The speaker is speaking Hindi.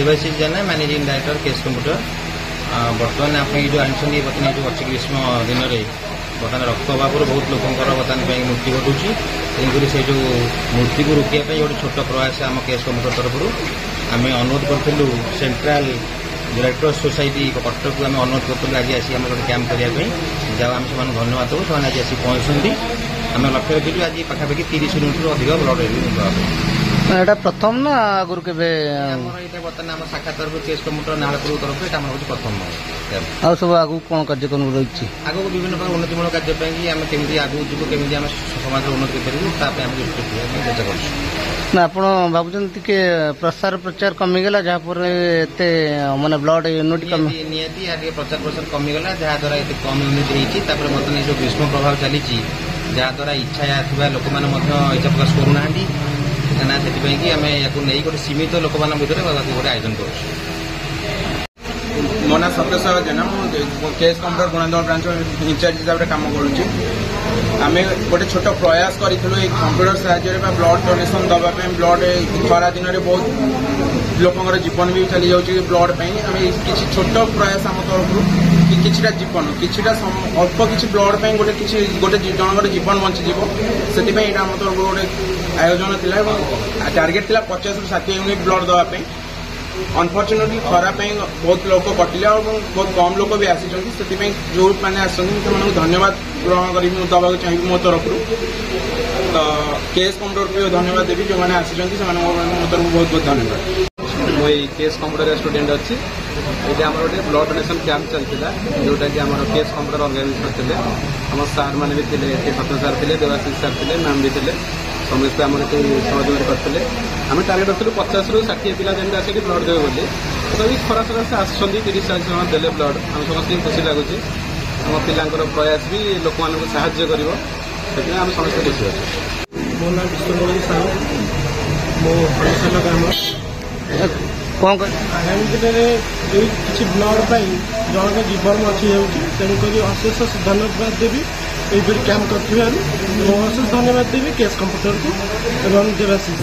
देवाशीष जेना मैनेजिंग डायरेक्टर केस कंप्यूटर। बर्तमान आप जो आनी बर्तमान जो अच्छी ग्रीष्म दिन में बर्तमान रक्त अभाव बहुत लोकंर बर्तमान मृत्यु घटुची तेणुक से जो मृत्यु को रोकने गोटे छोट प्रयास आम केस कंप्यूटर तरफ आम अनुरोध करूँ सेंट्रल डायरेक्टर सोसाइटी कटक को आम अनुरोध करूँ आज आसी आम गोटे कैंप करने जहाँ आम से धन्यवाद दूँ से आज आसी पहुँचती आम लक्ष्य रखीचु आज पाखापाखि 30 यूनिट अधिक ब्लड एटा प्रथम ना आगुर के बर्तमान आम शाखा तरफ केस कंप्यूटर नाड़पुर तरफ ये हूँ प्रथम आ सब आगु कौन कार्यक्रम रही आगे विभिन्न प्रकार उन्नतिमूलक कार्यपाई आम केमी आगे जीव केमी आम समाज उन्नति करें चेष्टा कर आप भावुं टे प्रसार प्रचार कमिगला जहाँपर एत मानने ब्लड यूनिट निहाती प्रचार प्रसार कमिगला जहाँद्वारा ये कम यूनिट होती बर्तमान जो ग्रीष्म प्रभाव चली जहाँद्वारा इच्छा थी लोक मैंने इच्छा प्रकाश करूना ना से आम या गोटे सीमित लोक मान भर गोटे आयोजन कर मो ना सत्यसागर जेना केस कंप्यूटर गुणादल ब्रांच इंचार्ज हिसाब से कम करुच्ची आम गोटे छोट प्रयास करूँ कंप्यूटर साहाय्य ब्लड डोनेशन दवाई ब्लड खरा दिन में बहुत लोकर जीवन भी चली जाऊँगी ब्लड आम किसी छोट प्रयास आम तरफ किछिटा जीवन किछिटा अल्प किसी ब्लड गोटे जनकर जीवन बंचीज से आम तरफ गोटे आयोजन था टार्गेट था 50 ରୁ 60 यूनिट ब्लड दवाई अनफर्चुनेटली खरा बहुत लोक कटिले और बहुत कम लोक भी आसी जो मैंने धन्यवाद ग्रहण करी दवाक चाहिए मो तरफ तो केस कंप्यूटर को धन्यवाद देवी जो मैंने आसी मो तरफ बहुत बहुत धन्यवाद। मुझे केस कंप्यूटर स्टूडेंट अच्छी ये आम गोटे ब्लड डोनेशन कैंप चलता जोटा कि आम केस कंप्यूटर ऑर्गेनाइजेशन थे आम सार मैंने भी थे सत्य सार थे देवाशीष सार थे मैम भी थे समस्त आम सहयोग करते आम टार्गेट रखिलु 50 ରୁ 60 पिला जमी आसिक ब्लड देवे बोली तभी खरा सकाशे आसुँच 30-40 जन देले ब्लड आम समस्त खुशी लगुच आम पिलांकर प्रयास भी लोक मान साहाय्य कर आम समस्त खुशी अच्छे। मो ना विश्वनाथ साहू मो हरसाल ग्राम कौन आगामी दिन में किसी ब्लड जन जीवन बची जाऊँगी तेणुक अशेष धन्यवाद देवी ये कैंप कर अशेष धन्यवाद देवी केस कंप्यूटर को एवं देवाशीष।